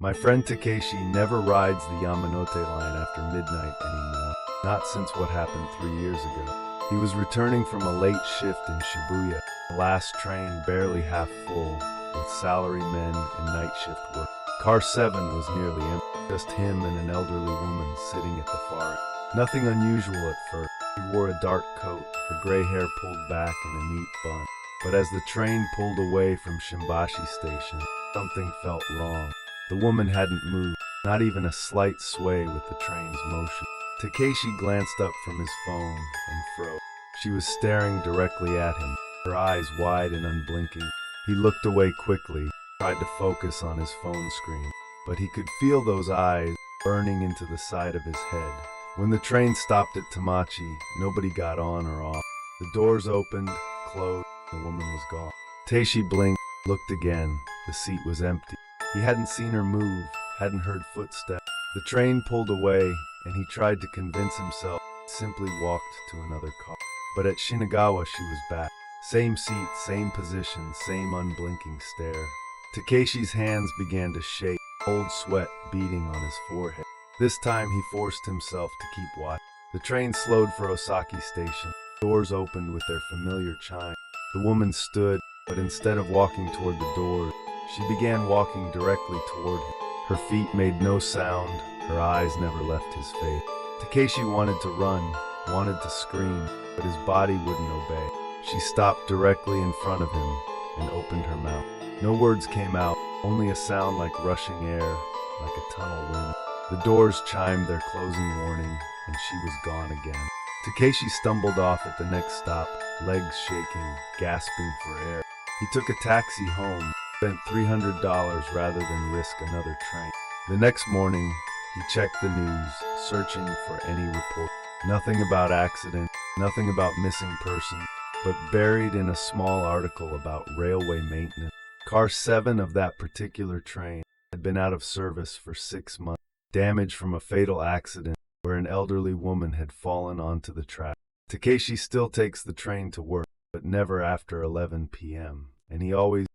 My friend Takeshi never rides the Yamanote line after midnight anymore. Not since what happened 3 years ago. He was returning from a late shift in Shibuya, the last train barely half full, with salarymen and night shift work. Car 7 was nearly empty, just him and an elderly woman sitting at the far end. Nothing unusual at first. She wore a dark coat, her gray hair pulled back in a neat bun. But as the train pulled away from Shimbashi Station, something felt wrong. The woman hadn't moved, not even a slight sway with the train's motion. Takeshi glanced up from his phone and froze. She was staring directly at him, her eyes wide and unblinking. He looked away quickly, tried to focus on his phone screen, but he could feel those eyes burning into the side of his head. When the train stopped at Tamachi, nobody got on or off. The doors opened, closed, the woman was gone. Takeshi blinked, looked again. The seat was empty. He hadn't seen her move, hadn't heard footsteps. The train pulled away, and he tried to convince himself he simply walked to another car. But at Shinagawa she was back. Same seat, same position, same unblinking stare. Takeshi's hands began to shake, cold sweat beading on his forehead. This time he forced himself to keep watch. The train slowed for Osaki Station. Doors opened with their familiar chime. The woman stood, but instead of walking toward the doors, she began walking directly toward him. Her feet made no sound, her eyes never left his face. Takeshi wanted to run, wanted to scream, but his body wouldn't obey. She stopped directly in front of him and opened her mouth. No words came out, only a sound like rushing air, like a tunnel wind. The doors chimed their closing warning, and she was gone again. Takeshi stumbled off at the next stop, legs shaking, gasping for air. He took a taxi home, spent $300 rather than risk another train. The next morning, he checked the news, searching for any report. Nothing about accident, nothing about missing person, but buried in a small article about railway maintenance. Car 7 of that particular train had been out of service for 6 months, damage from a fatal accident where an elderly woman had fallen onto the track. Takeshi still takes the train to work, but never after 11 p.m., and he always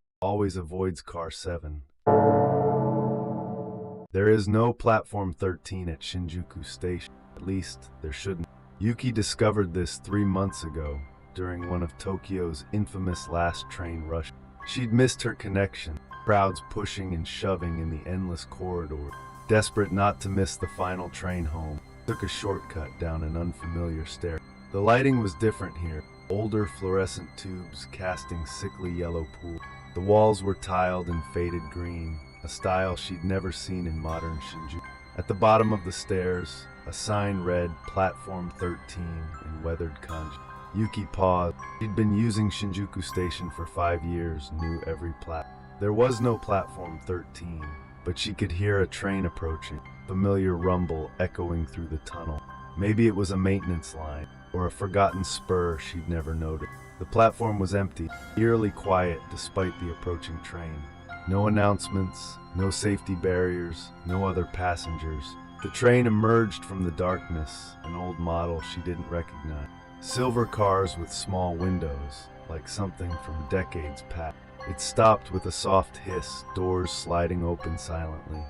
avoids car 7. There is no platform 13 at Shinjuku Station. At least, there shouldn't. Yuki discovered this 3 months ago, during one of Tokyo's infamous last train rush. She'd missed her connection, crowds pushing and shoving in the endless corridor. Desperate not to miss the final train home, took a shortcut down an unfamiliar stair. The lighting was different here, older fluorescent tubes casting sickly yellow pools. The walls were tiled in faded green, a style she'd never seen in modern Shinjuku. At the bottom of the stairs, a sign read Platform 13 in weathered kanji. Yuki paused. She'd been using Shinjuku Station for 5 years, knew every platform. There was no Platform 13, but she could hear a train approaching, familiar rumble echoing through the tunnel. Maybe it was a maintenance line, or a forgotten spur she'd never noticed. The platform was empty, eerily quiet despite the approaching train. No announcements, no safety barriers, no other passengers. The train emerged from the darkness, an old model she didn't recognize. Silver cars with small windows, like something from decades past. It stopped with a soft hiss, doors sliding open silently.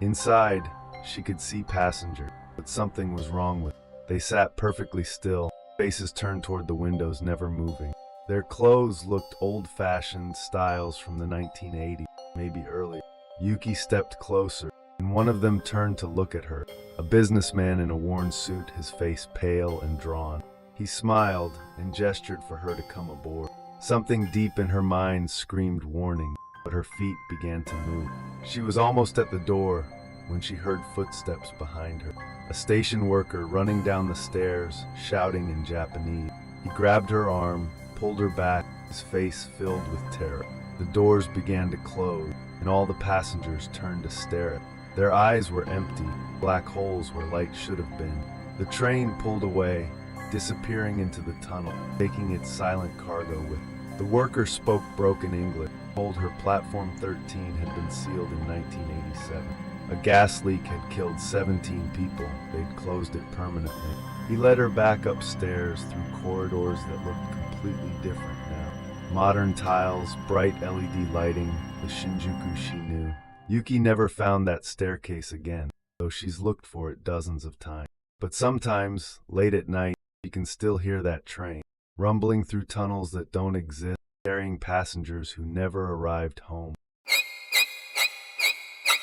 Inside, she could see passengers, but something was wrong with them. They sat perfectly still, faces turned toward the windows, never moving. Their clothes looked old-fashioned styles from the 1980s, maybe earlier. Yuki stepped closer, and one of them turned to look at her. A businessman in a worn suit, his face pale and drawn. He smiled and gestured for her to come aboard. Something deep in her mind screamed warning, but her feet began to move. She was almost at the door when she heard footsteps behind her. A station worker running down the stairs, shouting in Japanese. He grabbed her arm, pulled her back, his face filled with terror. The doors began to close, and all the passengers turned to stare at her. Their eyes were empty, black holes where light should have been. The train pulled away, disappearing into the tunnel, taking its silent cargo with it. The worker spoke broken English, told her Platform 13 had been sealed in 1987. A gas leak had killed 17 people. They'd closed it permanently. He led her back upstairs through corridors that looked completely different now. Modern tiles, bright LED lighting, the Shinjuku she knew. Yuki never found that staircase again, though she's looked for it dozens of times. But sometimes, late at night, you can still hear that train, rumbling through tunnels that don't exist, carrying passengers who never arrived home.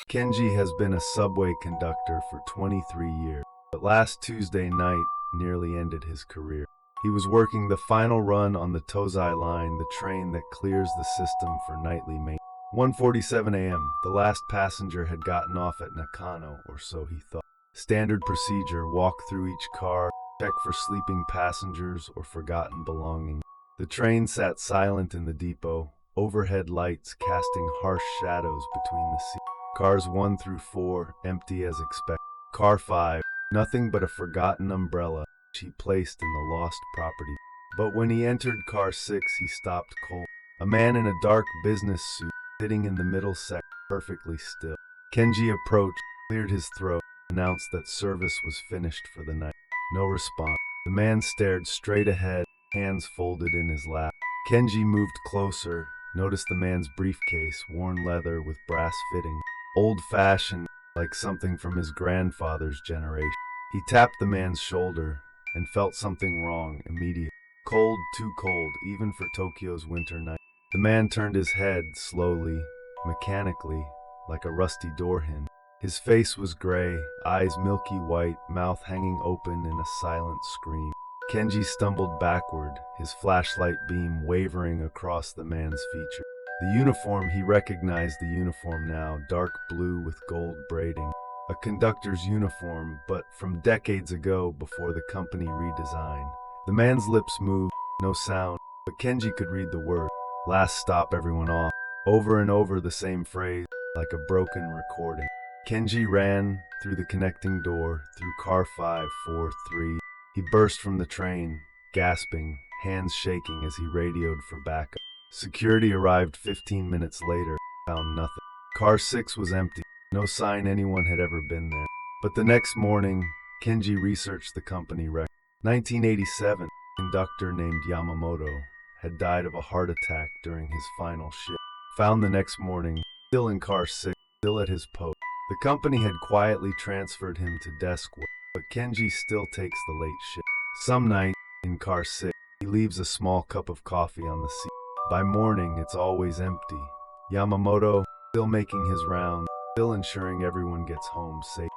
Kenji has been a subway conductor for 23 years, but last Tuesday night nearly ended his career. He was working the final run on the Tozai line, the train that clears the system for nightly maintenance. 1:47 a.m., the last passenger had gotten off at Nakano, or so he thought. Standard procedure: walk through each car, check for sleeping passengers or forgotten belongings. The train sat silent in the depot, overhead lights casting harsh shadows between the seats. Cars 1 through 4, empty as expected. Car 5, nothing but a forgotten umbrella he placed in the lost property. But when he entered car 6, he stopped cold. A man in a dark business suit, sitting in the middle section, perfectly still. Kenji approached, cleared his throat, announced that service was finished for the night. No response. The man stared straight ahead, hands folded in his lap. Kenji moved closer, noticed the man's briefcase, worn leather with brass fittings, old-fashioned, like something from his grandfather's generation. He tapped the man's shoulder and felt something wrong immediately. Cold, too cold, even for Tokyo's winter night. The man turned his head slowly, mechanically, like a rusty door hinge. His face was gray, eyes milky white, mouth hanging open in a silent scream. Kenji stumbled backward, his flashlight beam wavering across the man's features. The uniform, he recognized the uniform now, dark blue with gold braiding. A conductor's uniform, but from decades ago before the company redesigned. The man's lips moved, no sound, but Kenji could read the word. Last stop, everyone off. Over and over the same phrase, like a broken recording. Kenji ran through the connecting door, through car 543. He burst from the train, gasping, hands shaking as he radioed for backup. Security arrived 15 minutes later, found nothing. Car 6 was empty, no sign anyone had ever been there. But the next morning, Kenji researched the company record. 1987, a conductor named Yamamoto had died of a heart attack during his final shift. Found the next morning, still in car 6, still at his post. The company had quietly transferred him to desk work, but Kenji still takes the late shift. Some night, in car 6, he leaves a small cup of coffee on the seat. By morning, it's always empty. Yamamoto, still making his rounds, still ensuring everyone gets home safe.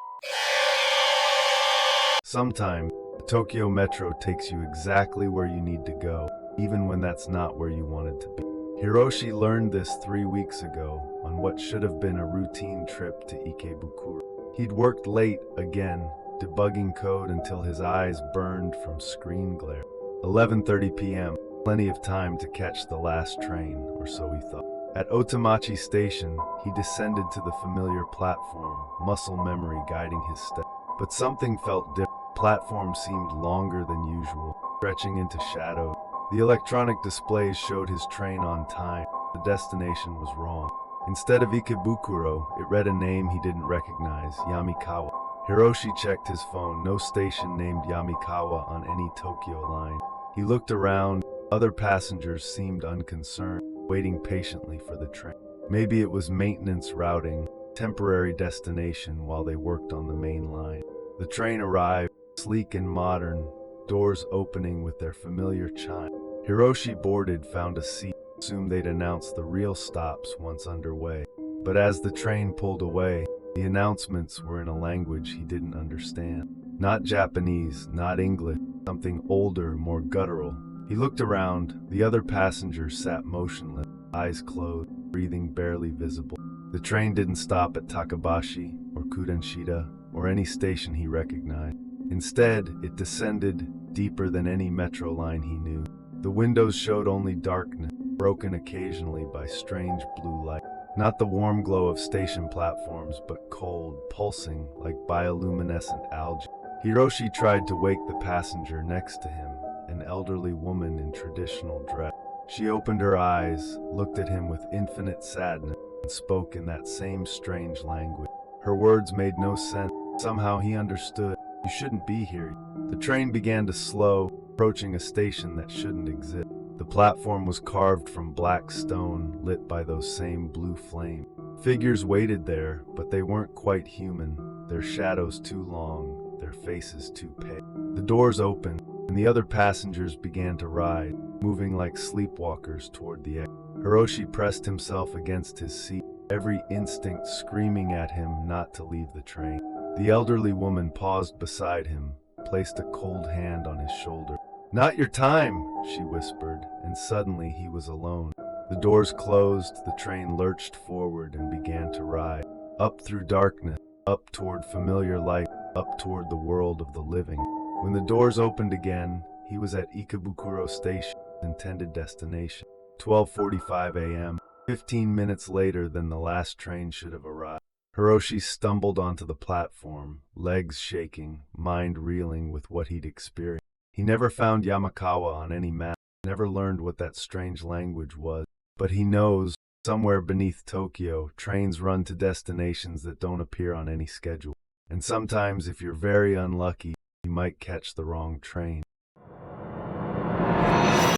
Sometimes, the Tokyo Metro takes you exactly where you need to go, even when that's not where you wanted to be. Hiroshi learned this 3 weeks ago on what should have been a routine trip to Ikebukuro. He'd worked late again, debugging code until his eyes burned from screen glare. 11:30 p.m., plenty of time to catch the last train, or so he thought. At Otamachi Station, he descended to the familiar platform, muscle memory guiding his steps. But something felt different. The platform seemed longer than usual, stretching into shadow. The electronic displays showed his train on time. The destination was wrong. Instead of Ikebukuro, it read a name he didn't recognize, Yamikawa. Hiroshi checked his phone. No station named Yamikawa on any Tokyo line. He looked around. Other passengers seemed unconcerned, waiting patiently for the train. Maybe it was maintenance routing, temporary destination while they worked on the main line. The train arrived, sleek and modern, doors opening with their familiar chime. Hiroshi boarded, found a seat, assumed they'd announce the real stops once underway. But as the train pulled away, the announcements were in a language he didn't understand. Not Japanese, not English, something older, more guttural. He looked around. The other passengers sat motionless, eyes closed, breathing barely visible. The train didn't stop at Takabashi or Kudenshida or any station he recognized. Instead, it descended deeper than any metro line he knew. The windows showed only darkness, broken occasionally by strange blue light. Not the warm glow of station platforms, but cold, pulsing like bioluminescent algae. Hiroshi tried to wake the passenger next to him, an elderly woman in traditional dress. She opened her eyes, looked at him with infinite sadness, and spoke in that same strange language. Her words made no sense. Somehow he understood. You shouldn't be here. The train began to slow, approaching a station that shouldn't exist. The platform was carved from black stone, lit by those same blue flames. Figures waited there, but they weren't quite human, their shadows too long, their faces too pale. The doors opened, and the other passengers began to ride, moving like sleepwalkers toward the exit. Hiroshi pressed himself against his seat, every instinct screaming at him not to leave the train. The elderly woman paused beside him, placed a cold hand on his shoulder. "Not your time," she whispered, and suddenly he was alone. The doors closed, the train lurched forward and began to ride, up through darkness, up toward familiar light, up toward the world of the living. When the doors opened again, he was at Ikebukuro Station, intended destination. 12:45 a.m., 15 minutes later than the last train should have arrived. Hiroshi stumbled onto the platform, legs shaking, mind reeling with what he'd experienced. He never found Yamakawa on any map, never learned what that strange language was. But he knows, somewhere beneath Tokyo, trains run to destinations that don't appear on any schedule. And sometimes, if you're very unlucky, you might catch the wrong train.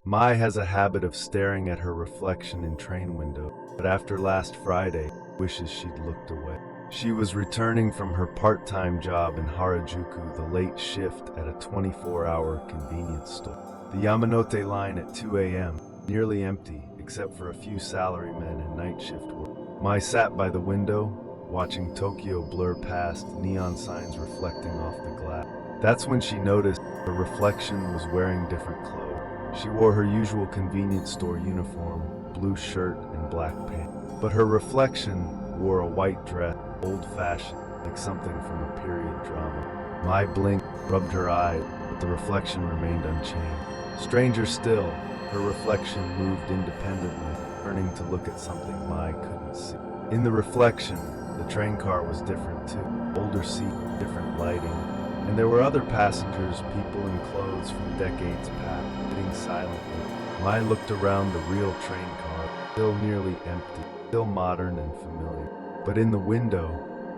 Mai has a habit of staring at her reflection in train windows, but after last Friday, wishes she'd looked away. She was returning from her part-time job in Harajuku, the late shift at a 24-hour convenience store. The Yamanote line at 2 a.m., nearly empty, except for a few salarymen and night shift work. Mai sat by the window, watching Tokyo blur past, neon signs reflecting off the glass. That's when she noticed her reflection was wearing different clothes. She wore her usual convenience store uniform, blue shirt and black pants. But her reflection wore a white dress, old-fashioned, like something from a period drama. Mai blinked, rubbed her eyes, but the reflection remained unchanged. Stranger still, her reflection moved independently, turning to look at something Mai couldn't see. In the reflection, the train car was different too. Older seat, different lighting, and there were other passengers, people in clothes from decades past, sitting silently. Mai looked around the real train car, still nearly empty, still modern and familiar. But in the window,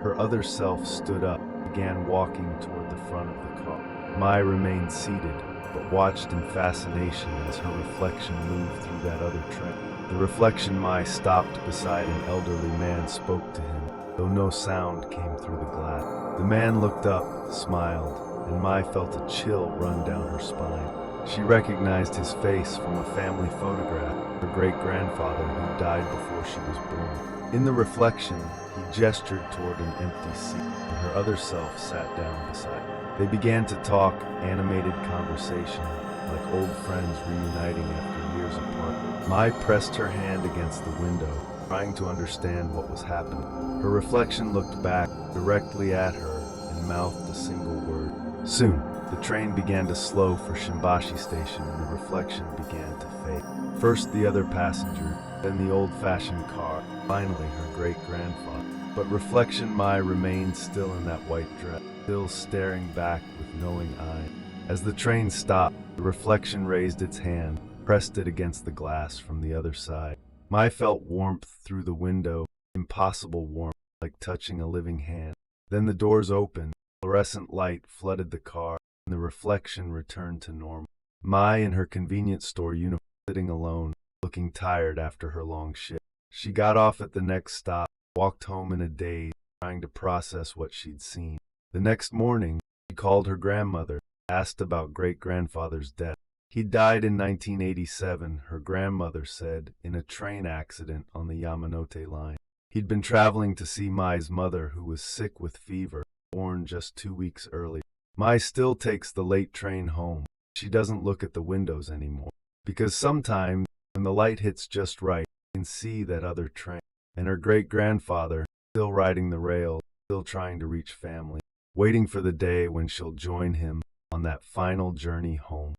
her other self stood up, began walking toward the front of the car. Mai remained seated, but watched in fascination as her reflection moved through that other train. The reflection Mai stopped beside an elderly man, spoke to him, though no sound came through the glass. The man looked up, smiled, and Mai felt a chill run down her spine. She recognized his face from a family photograph, her great-grandfather who died before she was born. In the reflection, he gestured toward an empty seat, and her other self sat down beside her. They began to talk, animated conversation, like old friends reuniting after years apart. Mai pressed her hand against the window, trying to understand what was happening. Her reflection looked back, directly at her, and mouthed a single word. Soon, the train began to slow for Shimbashi Station, and the reflection began to fade. First the other passenger, then the old-fashioned car, finally her great-grandfather. But reflection Mai remained still in that white dress, still staring back with knowing eyes. As the train stopped, the reflection raised its hand, pressed it against the glass from the other side. Mai felt warmth through the window, impossible warmth, like touching a living hand. Then the doors opened, fluorescent light flooded the car, and the reflection returned to normal. Mai in her convenience store uniform, sitting alone, looking tired after her long shift. She got off at the next stop, walked home in a daze, trying to process what she'd seen. The next morning, she called her grandmother, asked about great-grandfather's death. He died in 1987, her grandmother said, in a train accident on the Yamanote line. He'd been traveling to see Mai's mother, who was sick with fever, born just 2 weeks earlier. Mai still takes the late train home. She doesn't look at the windows anymore, because sometimes, when the light hits just right, you can see that other train. And her great-grandfather, still riding the rails, still trying to reach family, waiting for the day when she'll join him on that final journey home.